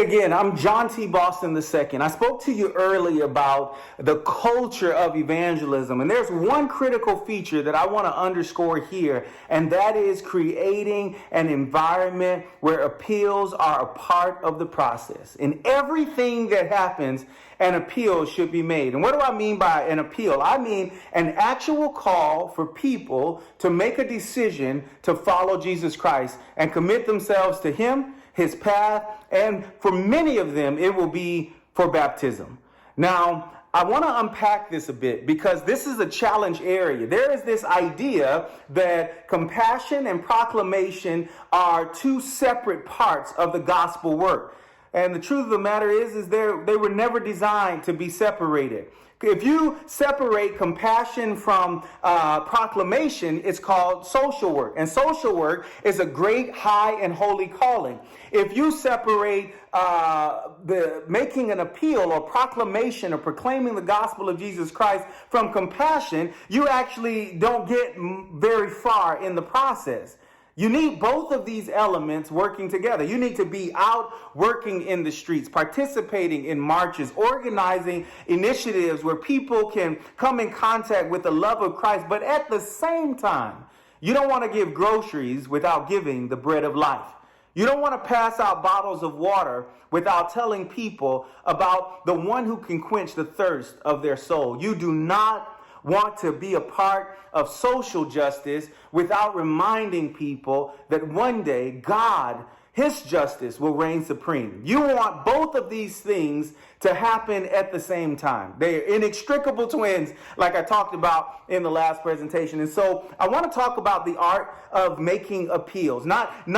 again, I'm John T. Boston II. I spoke to you earlier about the culture of evangelism, and there's one critical feature that I want to underscore here, and that is creating an environment where appeals are a part of the process. In everything that happens, an appeal should be made. And what do I mean by an appeal? I mean an actual call for people to make a decision to follow Jesus Christ and commit themselves to Him, His path, and for many of them, it will be for baptism. Now, I want to unpack this a bit because this is a challenge area. There is this idea that compassion and proclamation are two separate parts of the gospel work. And the truth of the matter is they were never designed to be separated. If you separate compassion from proclamation, it's called social work. And social work is a great, high, and holy calling. If you separate the making an appeal or proclamation or proclaiming the gospel of Jesus Christ from compassion, you actually don't get very far in the process. You need both of these elements working together. You need to be out working in the streets, participating in marches, organizing initiatives where people can come in contact with the love of Christ. But at the same time, you don't want to give groceries without giving the bread of life. You don't want to pass out bottles of water without telling people about the one who can quench the thirst of their soul. You do not want to be a part of social justice without reminding people that one day God, His justice, will reign supreme. You want both of these things to happen at the same time. They're inextricable twins, like I talked about in the last presentation. And so I want to talk about the art of making appeals. Not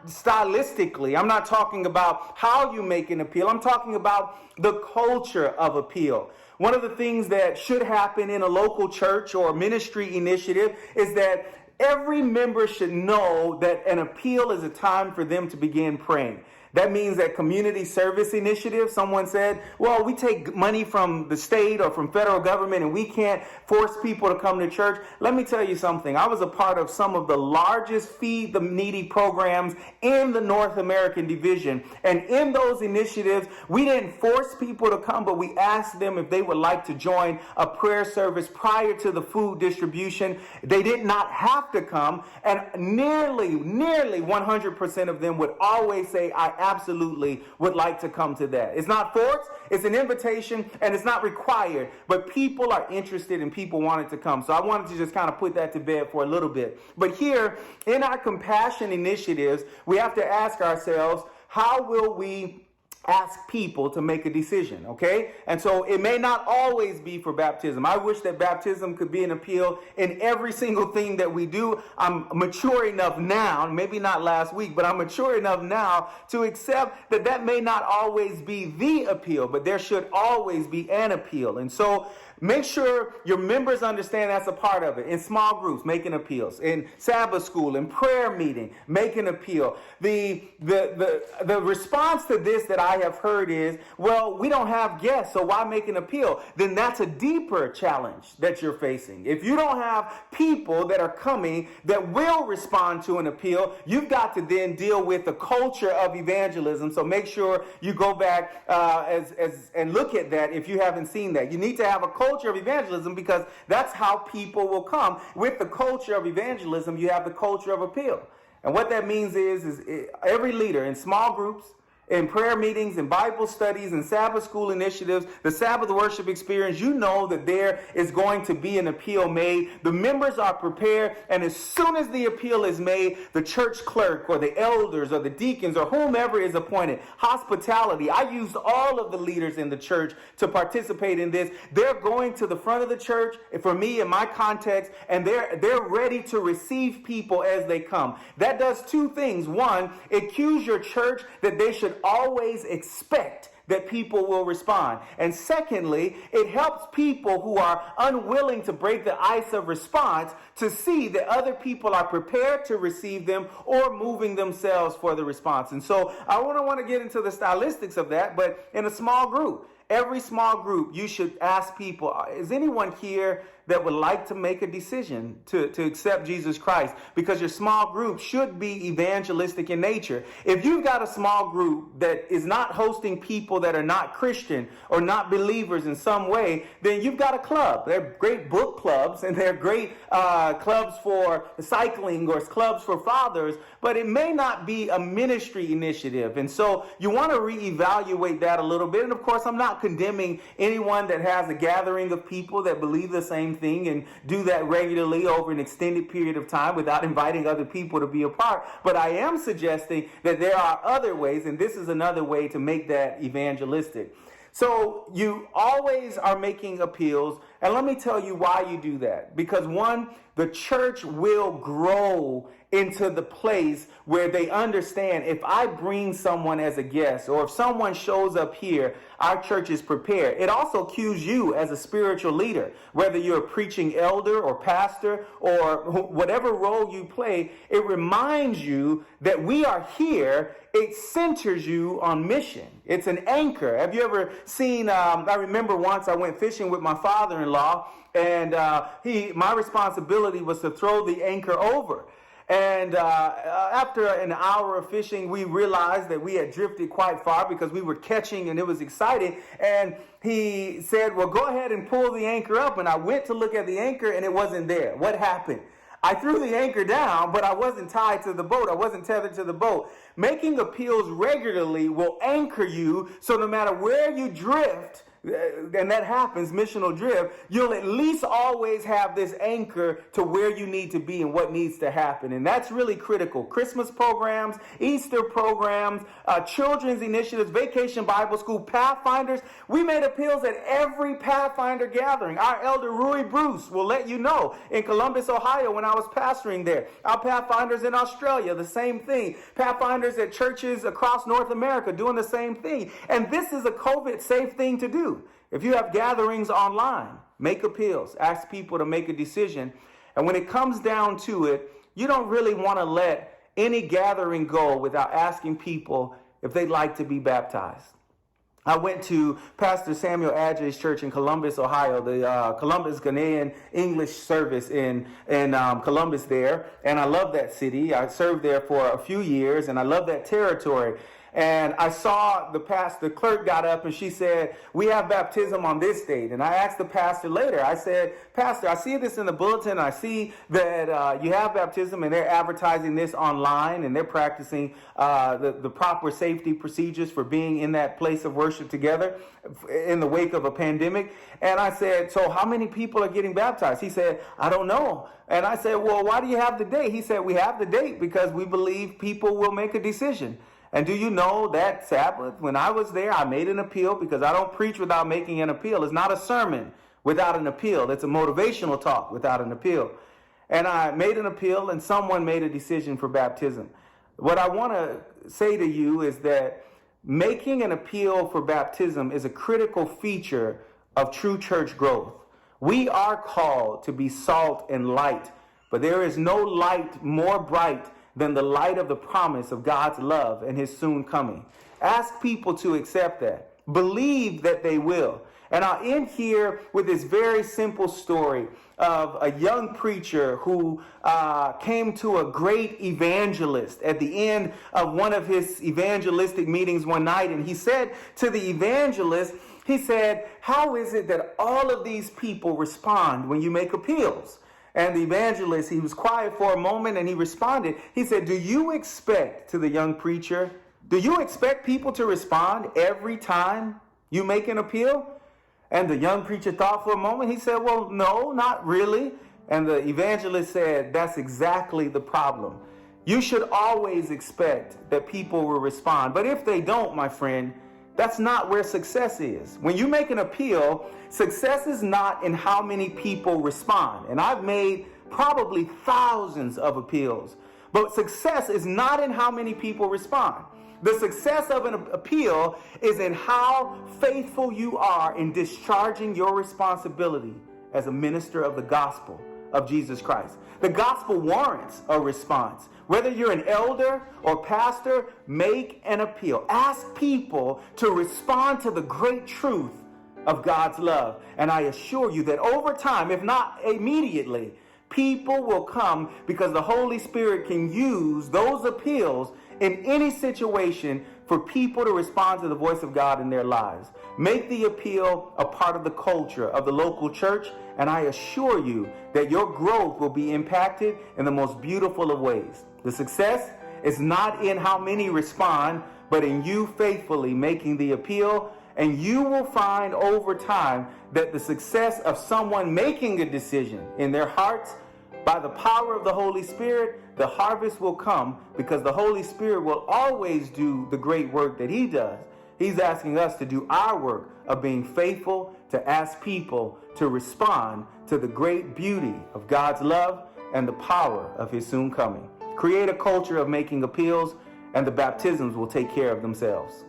stylistically. I'm not talking about how you make an appeal. I'm talking about the culture of appeal. One of the things that should happen in a local church or ministry initiative is that every member should know that an appeal is a time for them to begin praying. That means that community service initiative, someone said, well, we take money from the state or from federal government and we can't force people to come to church. Let me tell you something. I was a part of some of the largest Feed the Needy programs in the North American division. And in those initiatives, we didn't force people to come, but we asked them if they would like to join a prayer service prior to the food distribution. They did not have to come. And nearly 100% of them would always say, I absolutely would like to come to that. It's not forced, it's an invitation, and it's not required, but people are interested and people wanted to come. So I wanted to just kind of put that to bed for a little bit. But here, in our compassion initiatives, we have to ask ourselves, how will we ask people to make a decision, okay? And so it may not always be for baptism. I wish that baptism could be an appeal in every single thing that we do. I'm mature enough now, maybe not last week, but I'm mature enough now to accept that that may not always be the appeal, but there should always be an appeal. And so make sure your members understand that's a part of it. In small groups, making appeals. In Sabbath school, in prayer meeting, make an appeal. The response to this that I have heard is, well, we don't have guests, so why make an appeal? Then that's a deeper challenge that you're facing. If you don't have people that are coming that will respond to an appeal, you've got to then deal with the culture of evangelism. So make sure you go back and look at that if you haven't seen that. You need to have a culture of evangelism because that's how people will come. With the culture of evangelism, you have the culture of appeal. And what that means is every leader in small groups, in prayer meetings, in Bible studies, in Sabbath school initiatives, the Sabbath worship experience, you know that there is going to be an appeal made. The members are prepared, and as soon as the appeal is made, the church clerk or the elders or the deacons or whomever is appointed, hospitality, I used all of the leaders in the church to participate in this. They're going to the front of the church, for me in my context, and they're ready to receive people as they come. That does two things. One, it cues your church that they should always expect that people will respond. And secondly, it helps people who are unwilling to break the ice of response to see that other people are prepared to receive them or moving themselves for the response. And so I don't want to get into the stylistics of that, but in a small group, every small group, you should ask people, is anyone here that would like to make a decision to accept Jesus Christ, because your small group should be evangelistic in nature. If you've got a small group that is not hosting people that are not Christian or not believers in some way, then you've got a club. They're great book clubs, and they're great clubs for cycling or clubs for fathers, but it may not be a ministry initiative. And so you want to reevaluate that a little bit. And of course, I'm not condemning anyone that has a gathering of people that believe the same thing and do that regularly over an extended period of time without inviting other people to be a part. But I am suggesting that there are other ways, and this is another way to make that evangelistic. So you always are making appeals, and let me tell you why you do that. Because one, the church will grow into the place where they understand, if I bring someone as a guest, or if someone shows up here, our church is prepared. It also cues you as a spiritual leader, whether you're a preaching elder or pastor or whatever role you play. It reminds you that we are here. It centers you on mission. It's an anchor. Have you ever seen, I remember once I went fishing with my father-in-law, and my responsibility was to throw the anchor over. And after an hour of fishing, we realized that we had drifted quite far because we were catching and it was exciting. And he said, well, go ahead and pull the anchor up. And I went to look at the anchor and it wasn't there. What happened? I threw the anchor down, but I wasn't tied to the boat. I wasn't tethered to the boat. Making appeals regularly will anchor you, so no matter where you drift, and that happens, missional drift, you'll at least always have this anchor to where you need to be and what needs to happen. And that's really critical. Christmas programs, Easter programs, children's initiatives, Vacation Bible School, Pathfinders. We made appeals at every Pathfinder gathering. Our elder Rui Bruce will let you know in Columbus, Ohio, when I was pastoring there. Our Pathfinders in Australia, the same thing. Pathfinders at churches across North America doing the same thing. And this is a COVID-safe thing to do. If you have gatherings online, make appeals, ask people to make a decision. And when it comes down to it, you don't really want to let any gathering go without asking people if they'd like to be baptized. I went to Pastor Samuel Adjay's church in Columbus, Ohio, the Columbus Ghanaian English service in Columbus there. And I love that city. I served there for a few years, and I love that territory. And I saw the clerk got up and she said, we have baptism on this date. And I asked the pastor later, I said, Pastor, I see this in the bulletin. I see that you have baptism and they're advertising this online and they're practicing the proper safety procedures for being in that place of worship together in the wake of a pandemic. And I said, so how many people are getting baptized? He said, I don't know. And I said, well, why do you have the date? He said, we have the date because we believe people will make a decision. And do you know that Sabbath, when I was there, I made an appeal, because I don't preach without making an appeal. It's not a sermon without an appeal. It's a motivational talk without an appeal. And I made an appeal and someone made a decision for baptism. What I want to say to you is that making an appeal for baptism is a critical feature of true church growth. We are called to be salt and light, but there is no light more bright than the light of the promise of God's love and his soon coming. Ask people to accept that. Believe that they will. And I'll end here with this very simple story of a young preacher who came to a great evangelist at the end of one of his evangelistic meetings one night. And he said to the evangelist, he said, how is it that all of these people respond when you make appeals? And the evangelist, he was quiet for a moment and he responded. He said, do you expect, to the young preacher, do you expect people to respond every time you make an appeal? And the young preacher thought for a moment. He said, well, no, not really. And the evangelist said, that's exactly the problem. You should always expect that people will respond. But if they don't, my friend, that's not where success is. When you make an appeal, success is not in how many people respond. And I've made probably thousands of appeals. But success is not in how many people respond. The success of an appeal is in how faithful you are in discharging your responsibility as a minister of the gospel of Jesus Christ. The gospel warrants a response. Whether you're an elder or pastor, make an appeal. Ask people to respond to the great truth of God's love. And I assure you that over time, if not immediately, people will come because the Holy Spirit can use those appeals in any situation for people to respond to the voice of God in their lives. Make the appeal a part of the culture of the local church, and I assure you that your growth will be impacted in the most beautiful of ways. The success is not in how many respond, but in you faithfully making the appeal. And you will find over time that the success of someone making a decision in their hearts, by the power of the Holy Spirit, the harvest will come, because the Holy Spirit will always do the great work that he does. He's asking us to do our work of being faithful, to ask people to respond to the great beauty of God's love and the power of his soon coming. Create a culture of making appeals, and the baptisms will take care of themselves.